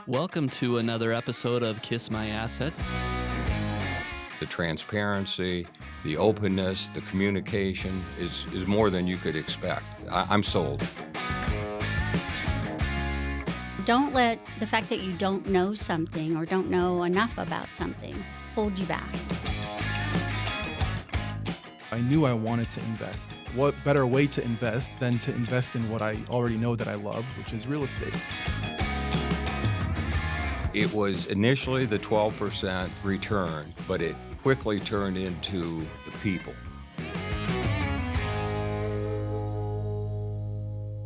Welcome to another episode of Kiss My Assets. The transparency, the openness, the communication is more than you could expect. I'm sold. Don't let the fact that you don't know something or don't know enough about something hold you back. I knew I wanted to invest. What better way to invest than to invest in what I already know that I love, which is real estate. It was initially the 12% return, but it quickly turned into the people.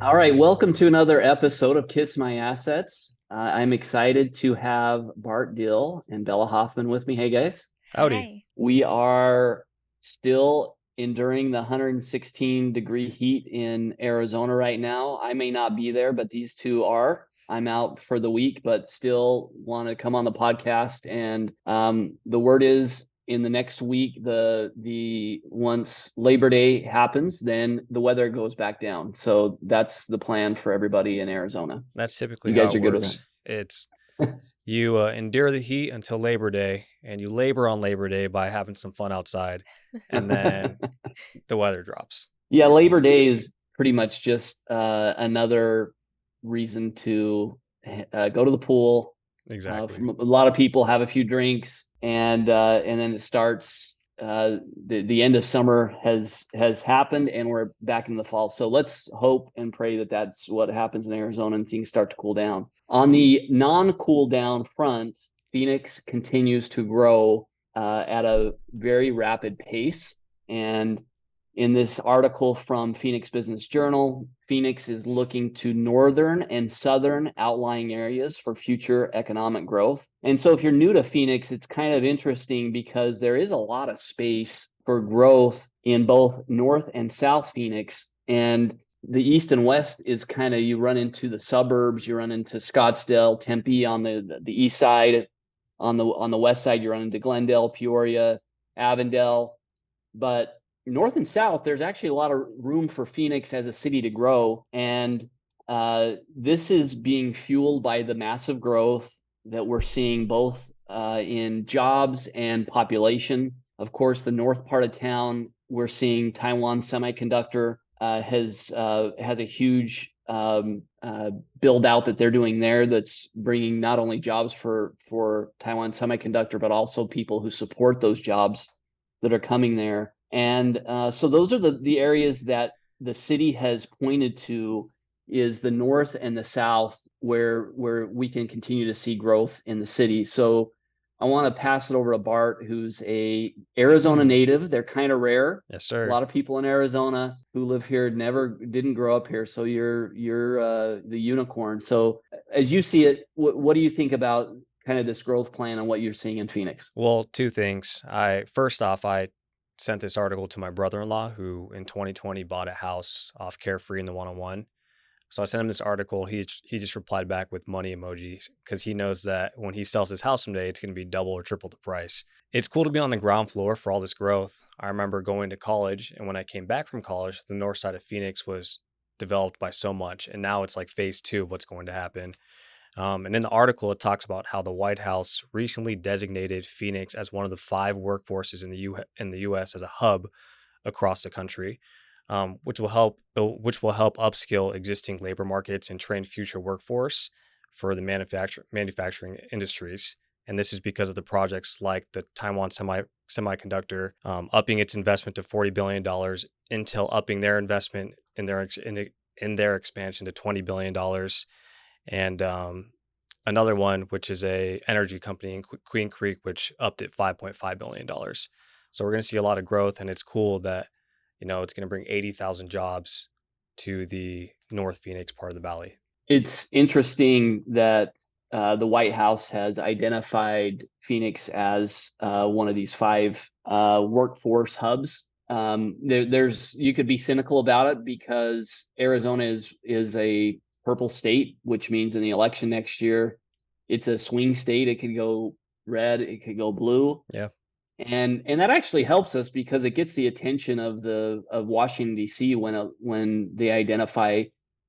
All right, welcome to another episode of Kiss My Assets. I'm excited to have Bart Diehl and Bella Hoffman with me. Hey, guys. Howdy. Hi. We are still enduring the 116-degree heat in Arizona right now. I may not be there, but these two are. I'm out for the week, but still want to come on the podcast. And the word is in the next week, the once Labor Day happens, then the weather goes back down. So that's the plan for everybody in Arizona. That's typically You guys how are it good with works. It's you endure the heat until Labor Day, and you labor on Labor Day by having some fun outside, and then the weather drops. Yeah, Labor Day is pretty much just another reason to go to the pool. Exactly. A lot of people have a few drinks, and then it starts. The end of summer has happened, and we're back in the fall. So let's hope and pray that that's what happens in Arizona and things start to cool down. On the non-cool down front, Phoenix continues to grow at a very rapid pace, and in this article from Phoenix Business Journal, Phoenix is looking to northern and southern outlying areas for future economic growth. And so if you're new to Phoenix, it's kind of interesting because there is a lot of space for growth in both North and South Phoenix. And the East and West is kind of, you run into the suburbs, you run into Scottsdale, Tempe on the east side. On the west side, you run into Glendale, Peoria, Avondale. But North and South, there's actually a lot of room for Phoenix as a city to grow. And this is being fueled by the massive growth that we're seeing both in jobs and population. Of course, the north part of town, we're seeing Taiwan Semiconductor has a huge build out that they're doing there that's bringing not only jobs for Taiwan Semiconductor, but also people who support those jobs that are coming there. And so those are the areas that the city has pointed to is the north and the south where we can continue to see growth in the city. So I want to pass it over to Bart, who's a Arizona native. They're kind of rare. Yes, sir. A lot of people in Arizona who live here didn't grow up here. So you're the unicorn. So as you see it, what do you think about kind of this growth plan and what you're seeing in Phoenix? Well, two things. First off, I sent this article to my brother-in-law who in 2020 bought a house off Carefree in the 101. So I sent him this article. He just replied back with money emojis because he knows that when he sells his house someday, it's going to be double or triple the price. It's cool to be on the ground floor for all this growth. I remember going to college, and when I came back from college, the north side of Phoenix was developed by so much, and now it's like phase 2 of what's going to happen. And in the article, it talks about how the White House recently designated Phoenix as one of the 5 workforces in the U.S. as a hub across the country, which will help upskill existing labor markets and train future workforce for the manufacturing industries. And this is because of the projects like the Taiwan Semiconductor, upping its investment to $40 billion, Intel upping their investment in their expansion to $20 billion. And another one, which is a energy company in Queen Creek, which upped it $5.5 billion. So we're going to see a lot of growth, and it's cool that, it's going to bring 80,000 jobs to the North Phoenix part of the valley. It's interesting that the White House has identified Phoenix as one of these 5 workforce hubs. You could be cynical about it because Arizona is a purple state, which means in the election next year, it's a swing state. It could go red, it could go blue. Yeah. And that actually helps us because it gets the attention of Washington D.C. when they identify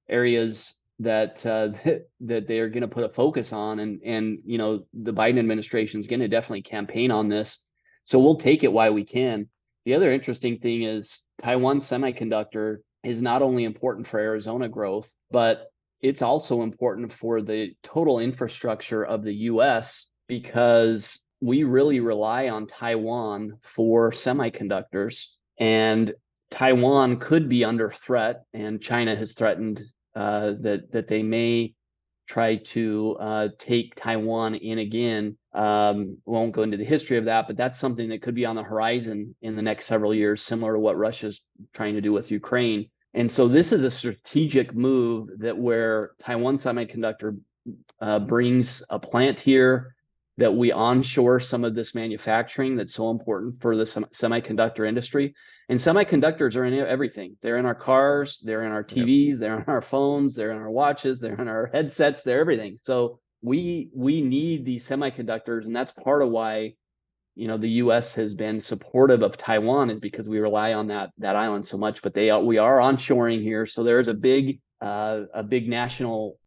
areas that that they are going to put a focus on, and the Biden administration is going to definitely campaign on this. So we'll take it while we can. The other interesting thing is Taiwan Semiconductor is not only important for Arizona growth, but it's also important for the total infrastructure of the U.S. because we really rely on Taiwan for semiconductors, and Taiwan could be under threat, and China has threatened that they may try to take Taiwan in again. Won't go into the history of that, but that's something that could be on the horizon in the next several years, similar to what Russia's trying to do with Ukraine. And so this is a strategic move that where Taiwan Semiconductor brings a plant here, that we onshore some of this manufacturing that's so important for the semiconductor industry. And semiconductors are in everything. They're in our cars, they're in our TVs, they're in our phones, they're in our watches, they're in our headsets, they're everything. So we need these semiconductors, and that's part of why the U.S. has been supportive of Taiwan, is because we rely on that island so much. But we are onshoring here, so there is a big national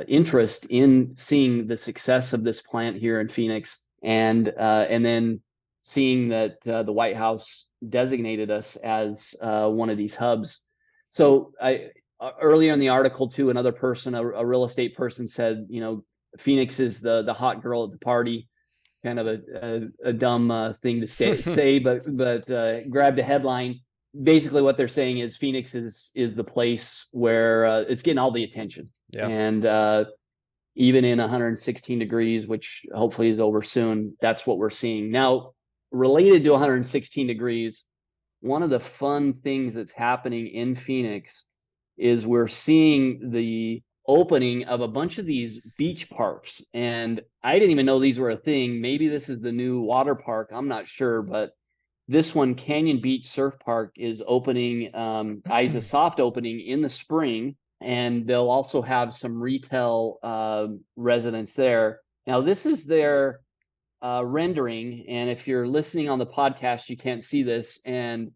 interest in seeing the success of this plant here in Phoenix, and then seeing that the White House designated us as one of these hubs. So earlier in the article too, another person, a real estate person, said, Phoenix is the hot girl at the party. Kind of a dumb thing to say, but grabbed a headline. Basically, what they're saying is Phoenix is the place where it's getting all the attention. Yeah. And even in 116 degrees, which hopefully is over soon, that's what we're seeing. Now, related to 116 degrees, one of the fun things that's happening in Phoenix is we're seeing the opening of a bunch of these beach parks. And I didn't even know these were a thing. Maybe this is the new water park, I'm not sure, but this one, Canyon Beach Surf Park, is opening, is a soft opening in the spring, and they'll also have some retail residents there. Now, this is their rendering, and if you're listening on the podcast, you can't see this. And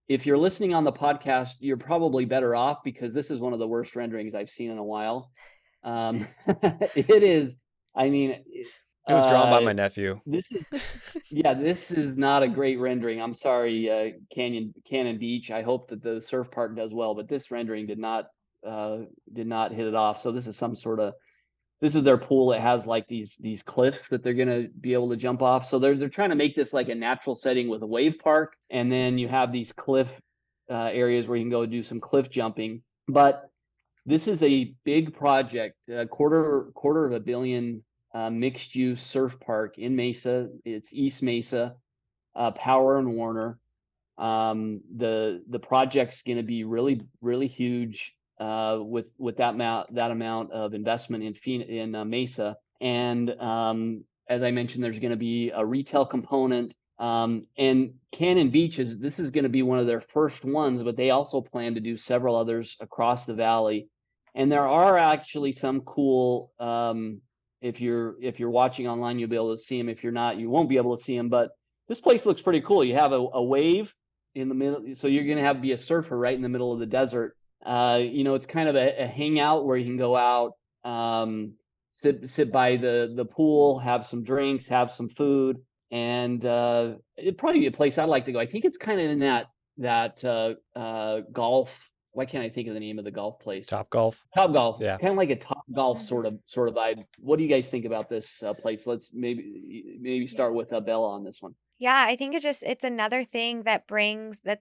if you're listening on the podcast, you're probably better off, because this is one of the worst renderings I've seen in a while. It is, I mean, It was drawn by my nephew. this is not a great rendering. I'm sorry, Cannon Beach. I hope that the surf park does well, but this rendering did not hit it off. So this is their pool. It has like these cliffs that they're going to be able to jump off. So they're trying to make this like a natural setting with a wave park, and then you have these cliff areas where you can go do some cliff jumping. But this is a big project, quarter of $1 billion mixed use surf park in Mesa. It's East Mesa, Power and Warner. The project's going to be really, really huge with that amount of investment in Mesa. And as I mentioned, there's going to be a retail component. And Cannon Beach this is going to be one of their first ones, but they also plan to do several others across the valley. And there are actually some cool, if you're watching online, you'll be able to see them. If you're not, you won't be able to see them. But this place looks pretty cool. You have a wave in the middle, so you're going to be a surfer right in the middle of the desert. It's kind of a hangout where you can go out, sit by the pool, have some drinks, have some food, and it'd probably be a place I'd like to go. I think it's kind of in that golf. Why can't I think of the name of the golf place? Top Golf. Top Golf. Yeah. It's kind of like a Top Golf sort of vibe. What do you guys think about this place? Let's maybe start with Bella on this one. Yeah, I think it's another thing that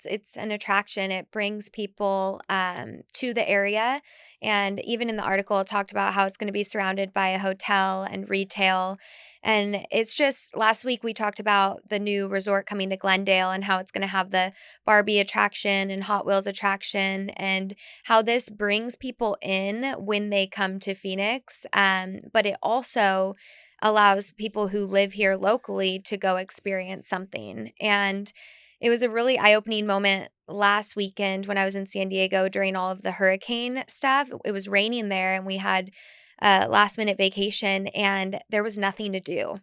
it's an attraction. It brings people to the area. And even in the article, it talked about how it's going to be surrounded by a hotel and retail. And it's just, last week we talked about the new resort coming to Glendale and how it's going to have the Barbie attraction and Hot Wheels attraction, and how this brings people in when they come to Phoenix. But it also allows people who live here locally to go experience something. And it was a really eye-opening moment last weekend when I was in San Diego during all of the hurricane stuff. It was raining there, and we had a last-minute vacation, and there was nothing to do.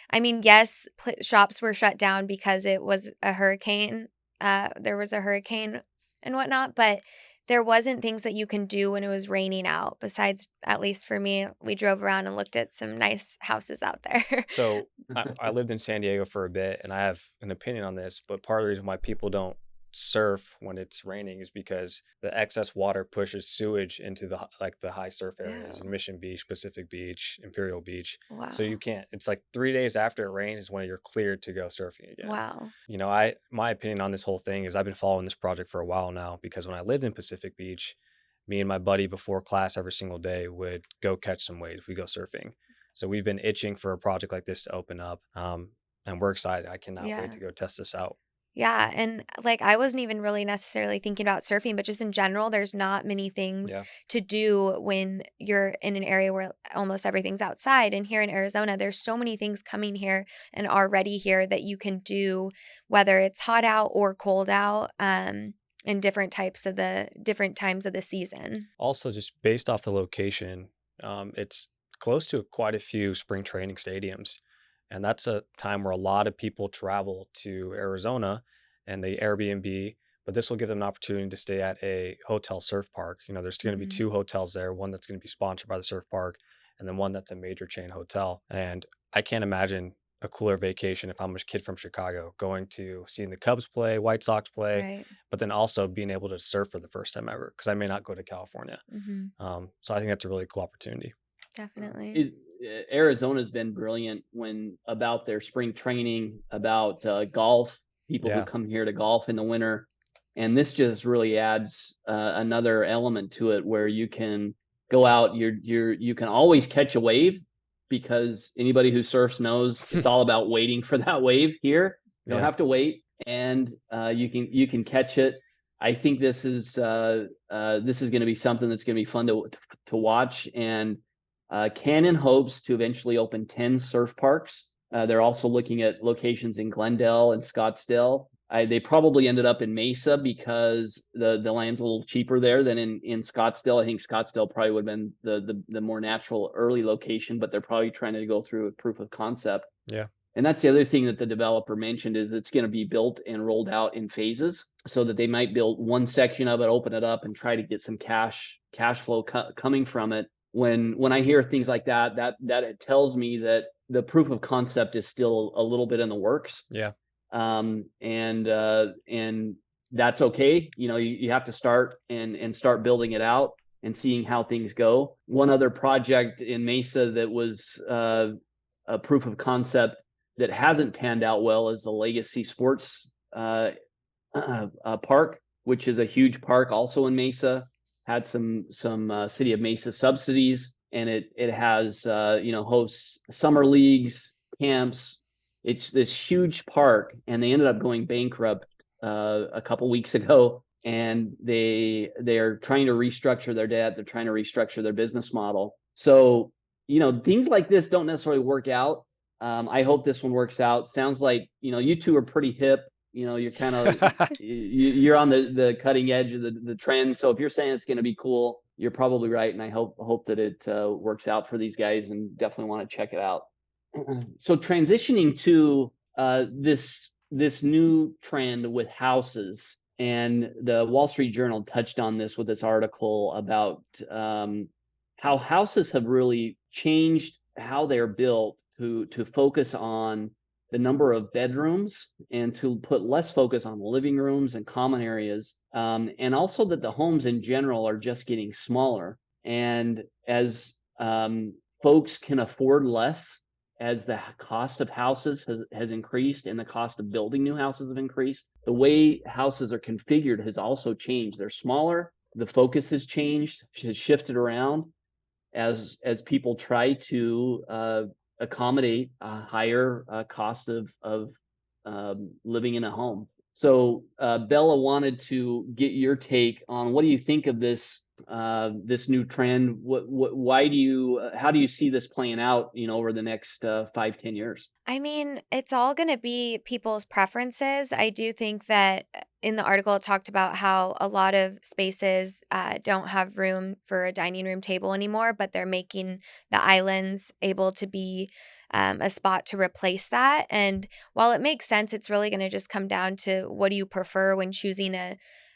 I mean, yes, shops were shut down because it was a hurricane. There was a hurricane and whatnot, but there wasn't things that you can do when it was raining out. Besides, at least for me, we drove around and looked at some nice houses out there. So I lived in San Diego for a bit, and I have an opinion on this. But part of the reason why people don't surf when it's raining is because the excess water pushes sewage into the high surf areas in Oh, Mission Beach, Pacific Beach, Imperial Beach. So you wow. can't. It's like 3 days after it rains is when you're cleared to go surfing again. Wow. My opinion on this whole thing is I've been following this project for a while now because when I lived in Pacific Beach, me and my buddy before class every single day would go catch some waves. We go surfing. So we've been itching for a project like this to open up. And we're excited. I cannot wait Yeah. to go test this out. Yeah, and like I wasn't even really necessarily thinking about surfing, but just in general, there's not many things Yeah. to do when you're in an area where almost everything's outside. And here in Arizona, there's so many things coming here and already here that you can do, whether it's hot out or cold out, in different times of the season. Also, just based off the location, it's close to quite a few spring training stadiums. And that's a time where a lot of people travel to Arizona and they Airbnb, but this will give them an opportunity to stay at a hotel surf park. There's going to be Hmm. two hotels there, one that's going to be sponsored by the surf park, and then one that's a major chain hotel. And I can't imagine a cooler vacation if I'm a kid from Chicago going to seeing the Cubs play, White Sox play, Right. but then also being able to surf for the first time ever because I may not go to California. Hmm. So I think that's a really cool opportunity. Definitely. It, Arizona's been brilliant when about their spring training, about golf, people who Yeah. come here to golf in the winter. And this just really adds another element to it where you can go out, you can always catch a wave because anybody who surfs knows it's all about waiting for that wave here. You don't Yeah. have to wait, and you can catch it. I think this is going to be something that's going to be fun to watch. And Canon hopes to eventually open 10 surf parks. They're also looking at locations in Glendale and Scottsdale. They probably ended up in Mesa because the land's a little cheaper there than in Scottsdale. I think Scottsdale probably would have been the more natural early location, but they're probably trying to go through a proof of concept. Yeah. And that's the other thing that the developer mentioned is it's going to be built and rolled out in phases so that they might build one section of it, open it up, and try to get some cash flow coming from it. When I hear things like that it tells me that the proof of concept is still a little bit in the works. Yeah. And that's okay. You have to start and start building it out and seeing how things go. One other project in Mesa that was a proof of concept that hasn't panned out well is the Legacy Sports Park, which is a huge park also in Mesa. Had some City of Mesa subsidies, and it has hosts summer leagues, camps. It's this huge park, and they ended up going bankrupt a couple weeks ago, and they're trying to restructure their debt. They're trying to restructure their business model. So things like this don't necessarily work out. I hope this one works out. Sounds like you two are pretty hip. You're kind of you're on the cutting edge of the trend. So if you're saying it's going to be cool, you're probably right, and I hope that it works out for these guys, and definitely want to check it out. So transitioning to this new trend with houses, and the Wall Street Journal touched on this with this article about how houses have really changed how they're built to focus on the number of bedrooms and to put less focus on living rooms and common areas, and also that the homes in general are just getting smaller. And as folks can afford less, as the cost of houses has increased and the cost of building new houses have increased, the way houses are configured has also changed. They're smaller. The focus has changed, has shifted around as people try to accommodate a higher cost of living in a home. So Bella wanted to get your take on what do you think of this new trend? How do you see this playing out, over the next 5-10 years? I mean, it's all going to be people's preferences. I do think that in the article, it talked about how a lot of spaces don't have room for a dining room table anymore, but they're making the islands able to be a spot to replace that. And while it makes sense, it's really going to just come down to what do you prefer when choosing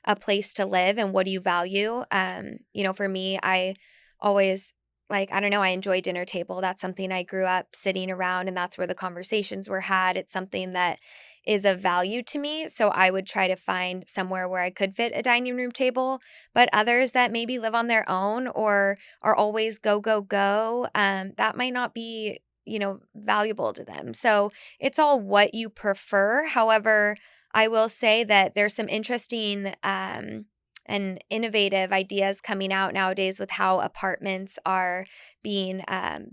a place to live and what do you value. For me, I always I don't know, I enjoy dinner table. That's something I grew up sitting around and that's where the conversations were had. It's something that is of value to me. So I would try to find somewhere where I could fit a dining room table, but others that maybe live on their own or are always go, go, go, that might not be, valuable to them. So it's all what you prefer. However, I will say that there's some interesting and innovative ideas coming out nowadays with how apartments are being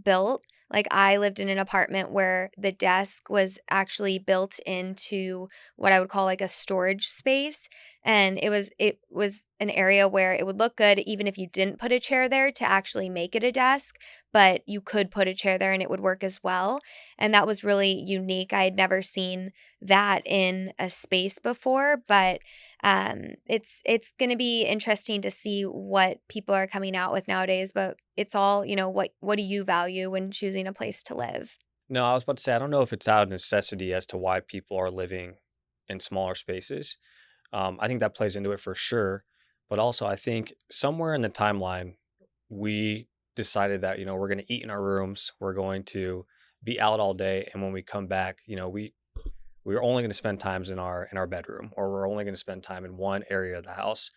built. Like I lived in an apartment where the desk was actually built into what I would call like a storage space. And it was an area where it would look good even if you didn't put a chair there to actually make it a desk, but you could put a chair there and it would work as well. And that was really unique. I had never seen that in a space before, but it's going to be interesting to see what people are coming out with nowadays, but it's all, what do you value when choosing a place to live? No, I was about to say, I don't know if it's out of necessity as to why people are living in smaller spaces. I think that plays into it for sure. But also, I think somewhere in the timeline, we decided that, we're going to eat in our rooms, we're going to be out all day. And when we come back, we're only going to spend times in our bedroom, or we're only going to spend time in one area of the house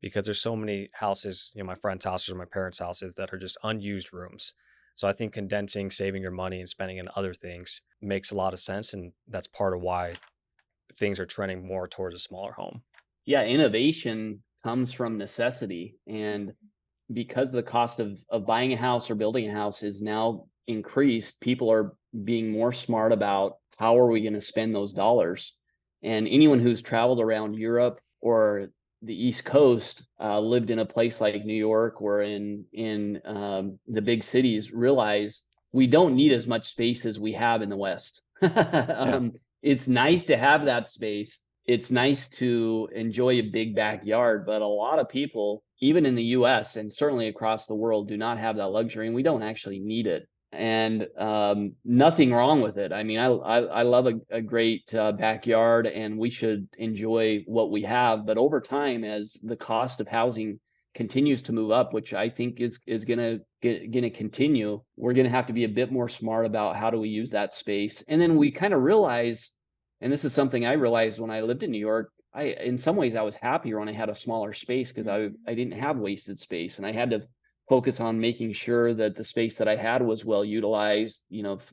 because there's so many houses, my friends' houses or my parents' houses that are just unused rooms. So I think condensing, saving your money and spending in other things makes a lot of sense. And that's part of why things are trending more towards a smaller home. Yeah, innovation comes from necessity. And because the cost of buying a house or building a house is now increased, people are being more smart about how are we going to spend those dollars. And anyone who's traveled around Europe or the East Coast, lived in a place like New York or in the big cities, realize we don't need as much space as we have in the West. Yeah. It's nice to have that space. It's nice to enjoy a big backyard, but a lot of people, even in the US and certainly across the world, do not have that luxury, and we don't actually need it. And nothing wrong with it. I mean, I love a great backyard, and we should enjoy what we have. But over time, as the cost of housing continues to move up, which I think is gonna continue, we're gonna have to be a bit more smart about how do we use that space. And then we kind of realize, and this is something I realized when I lived in New York, in some ways I was happier when I had a smaller space because I didn't have wasted space, and I had to focus on making sure that the space that I had was well utilized,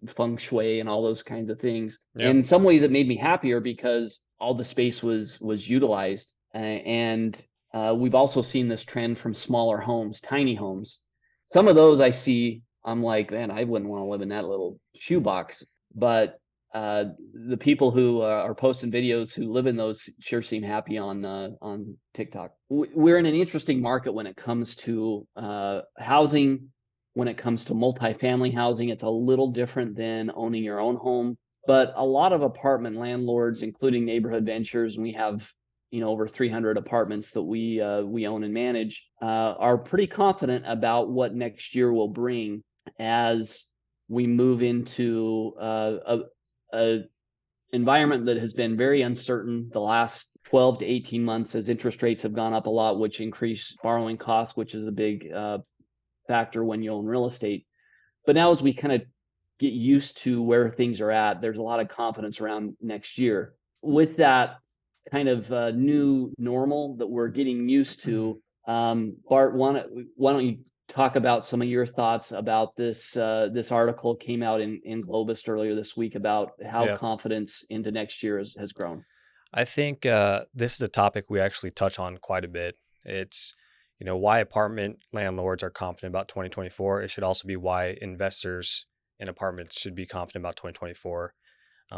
feng shui and all those kinds of things. Yeah. And in some ways it made me happier because all the space was utilized. And we've also seen this trend from smaller homes, tiny homes. Some of those I see, I'm like, man, I wouldn't want to live in that little shoebox. But the people who are posting videos who live in those sure seem happy on TikTok. We're in an interesting market when it comes to housing. When it comes to multifamily housing, it's a little different than owning your own home. But a lot of apartment landlords, including Neighborhood Ventures, and we have over 300 apartments that we own and manage, are pretty confident about what next year will bring as we move into a environment that has been very uncertain the last 12 to 18 months as interest rates have gone up a lot, which increase borrowing costs, which is a big factor when you own real estate. But now as we kind of get used to where things are at, there's a lot of confidence around next year. With that kind of new normal that we're getting used to, Bart, why don't you talk about some of your thoughts about this article came out in Globus earlier this week about how Yeah. confidence into next year has grown. I think this is a topic we actually touch on quite a bit. It's, why apartment landlords are confident about 2024. It should also be why investors in apartments should be confident about 2024.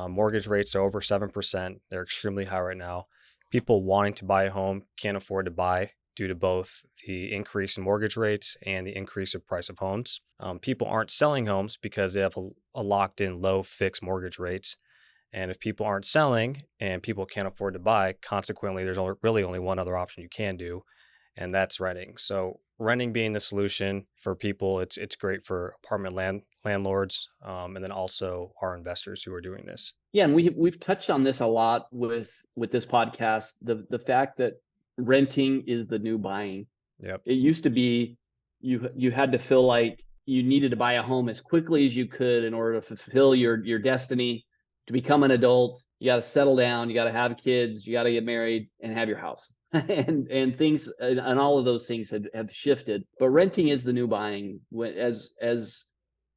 Mortgage rates are over 7%. They're extremely high right now. People wanting to buy a home can't afford to buy due to both the increase in mortgage rates and the increase of price of homes. People aren't selling homes because they have a locked in low fixed mortgage rates. And if people aren't selling and people can't afford to buy, consequently, there's really only one other option you can do, and that's renting. So renting being the solution for people, it's great for apartment landlords, and then also our investors who are doing this. Yeah, and we've touched on this a lot with this podcast, the fact that renting is the new buying. Yep. It used to be you had to feel like you needed to buy a home as quickly as you could in order to fulfill your destiny, to become an adult. You got to settle down, you got to have kids, you got to get married and have your house. And things and all of those things have shifted. But renting is the new buying. As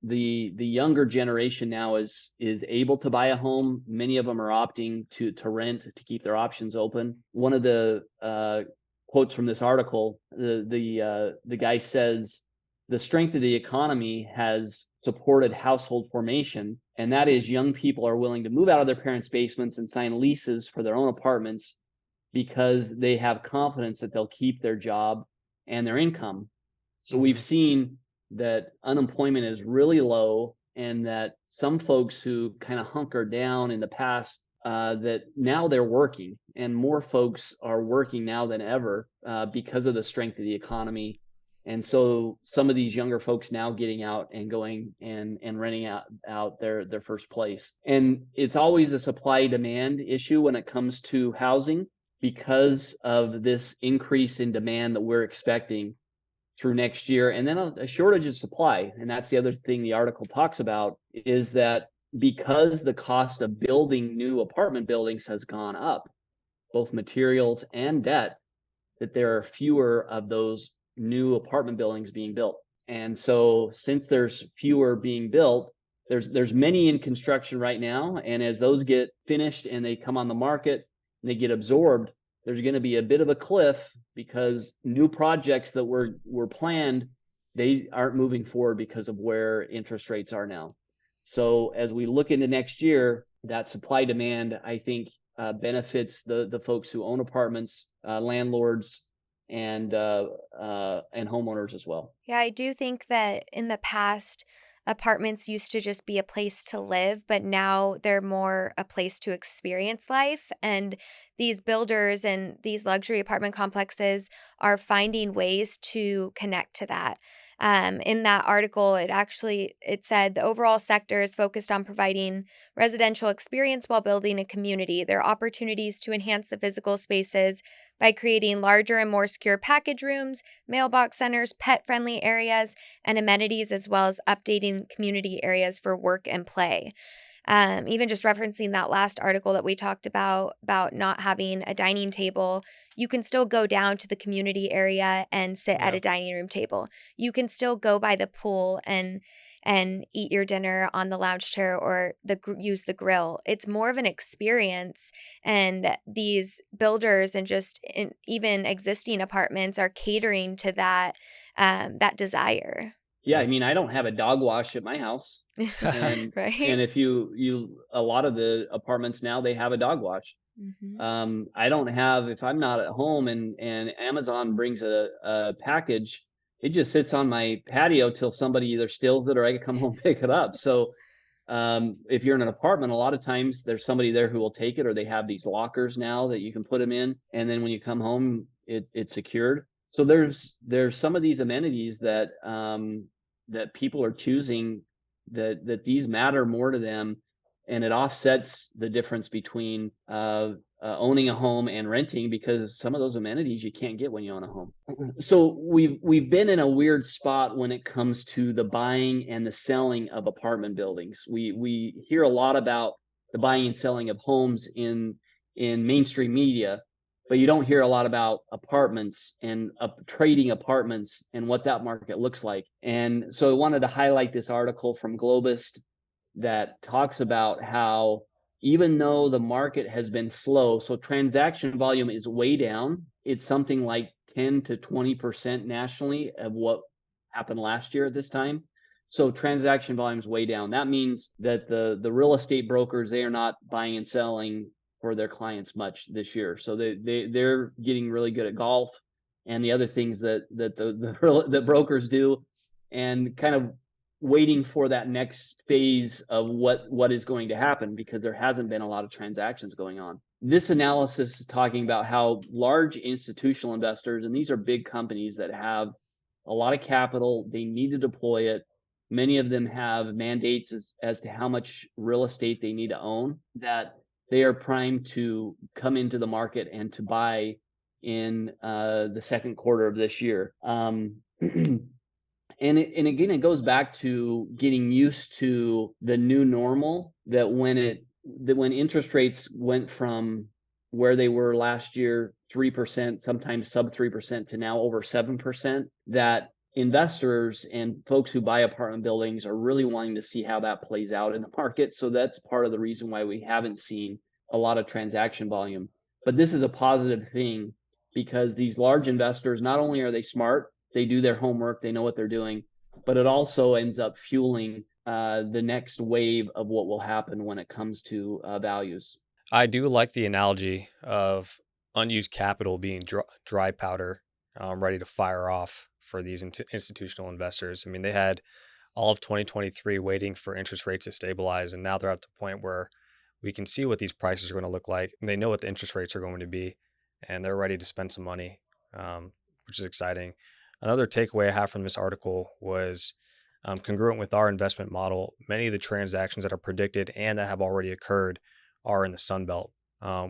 the younger generation now is able to buy a home, many of them are opting to rent to keep their options open. One of the quotes from this article, the guy says, the strength of the economy has supported household formation, and that is young people are willing to move out of their parents' basements and sign leases for their own apartments because they have confidence that they'll keep their job and their income. So we've seen that unemployment is really low, and that some folks who kind of hunkered down in the past, that now they're working, and more folks are working now than ever because of the strength of the economy. And so some of these younger folks now getting out and going and renting out their first place. And it's always a supply demand issue when it comes to housing, because of this increase in demand that we're expecting through next year, and then a shortage of supply. And that's the other thing the article talks about, is that because the cost of building new apartment buildings has gone up, both materials and debt, that there are fewer of those new apartment buildings being built. And so since there's fewer being built, there's many in construction right now, and as those get finished and they come on the market and they get absorbed, there's going to be a bit of a cliff, because new projects that were planned, they aren't moving forward because of where interest rates are now. So as we look into next year, that supply demand, I think, benefits the folks who own apartments, landlords, and homeowners as well. Yeah, I do think that in the past, apartments used to just be a place to live, but now they're more a place to experience life. And these builders and these luxury apartment complexes are finding ways to connect to that. In that article, it said the overall sector is focused on providing residential experience while building a community. There are opportunities to enhance the physical spaces by creating larger and more secure package rooms, mailbox centers, pet-friendly areas, and amenities, as well as updating community areas for work and play. Even just referencing that last article that we talked about not having a dining table, you can still go down to the community area and sit at a dining room table. You can still go by the pool and eat your dinner on the lounge chair or use the grill. It's more of an experience, and these builders and even existing apartments are catering to that desire. Yeah, I mean, I don't have a dog wash at my house. And Right? if a lot of the apartments now, they have a dog wash. Mhm. I don't have, if I'm not at home and Amazon brings a package, it just sits on my patio till somebody either steals it or I can come home and pick it up. So if you're in an apartment, a lot of times there's somebody there who will take it, or they have these lockers now that you can put them in, and then when you come home, it's secured. So there's some of these amenities that that people are choosing, that these matter more to them, and it offsets the difference between owning a home and renting, because some of those amenities you can't get when you own a home. So we've been in a weird spot when it comes to the buying and the selling of apartment buildings. We hear a lot about the buying and selling of homes in mainstream media, but you don't hear a lot about apartments and trading apartments and what that market looks like. And so I wanted to highlight this article from Globist that talks about how, even though the market has been slow, so transaction volume is way down. It's something like 10 to 20% nationally of what happened last year at this time. So transaction volume is way down. That means that the real estate brokers, they are not buying and selling for their clients much this year. So they're getting really good at golf and the other things that the brokers do, and kind of waiting for that next phase of what is going to happen, because there hasn't been a lot of transactions going on. This analysis is talking about how large institutional investors, and these are big companies that have a lot of capital, they need to deploy it. Many of them have mandates as to how much real estate they need to own, that they are primed to come into the market and to buy in the second quarter of this year. And again, it goes back to getting used to the new normal, that when interest rates went from where they were last year, 3%, sometimes sub 3%, to now over 7%, that investors and folks who buy apartment buildings are really wanting to see how that plays out in the market. So that's part of the reason why we haven't seen a lot of transaction volume. But this is a positive thing, because these large investors, not only are they smart, they do their homework, they know what they're doing, but it also ends up fueling the next wave of what will happen when it comes to values. I do like the analogy of unused capital being dry powder, ready to fire off for these institutional investors. I mean, they had all of 2023 waiting for interest rates to stabilize, and now they're at the point where we can see what these prices are going to look like, and they know what the interest rates are going to be, and they're ready to spend some money, which is exciting. Another takeaway I have from this article was congruent with our investment model, many of the transactions that are predicted and that have already occurred are in the Sun Belt,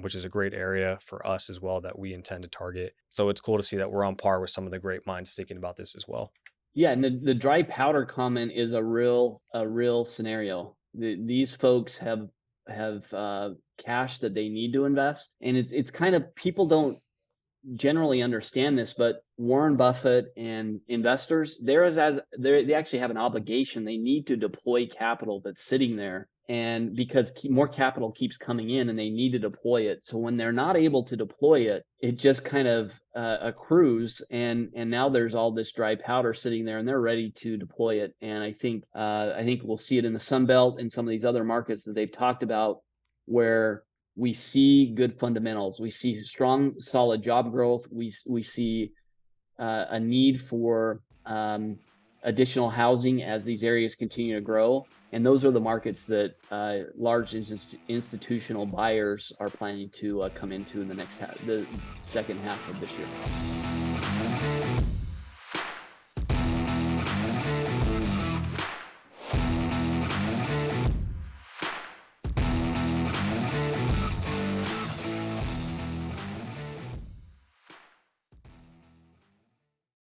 which is a great area for us as well that we intend to target. So it's cool to see that we're on par with some of the great minds thinking about this as well. Yeah, and the dry powder comment is a real scenario. These folks have cash that they need to invest, and it's kind of, people don't generally understand this, but Warren Buffett and investors, they actually have an obligation. They need to deploy capital that's sitting there, and because more capital keeps coming in, and they need to deploy it. So when they're not able to deploy it, it just kind of accrues, and now there's all this dry powder sitting there, and they're ready to deploy it. And I think we'll see it in the Sun Belt and some of these other markets that they've talked about, where we see good fundamentals. We see strong, solid job growth. We see a need for additional housing as these areas continue to grow. And those are the markets that large institutional buyers are planning to come into in the second half of this year.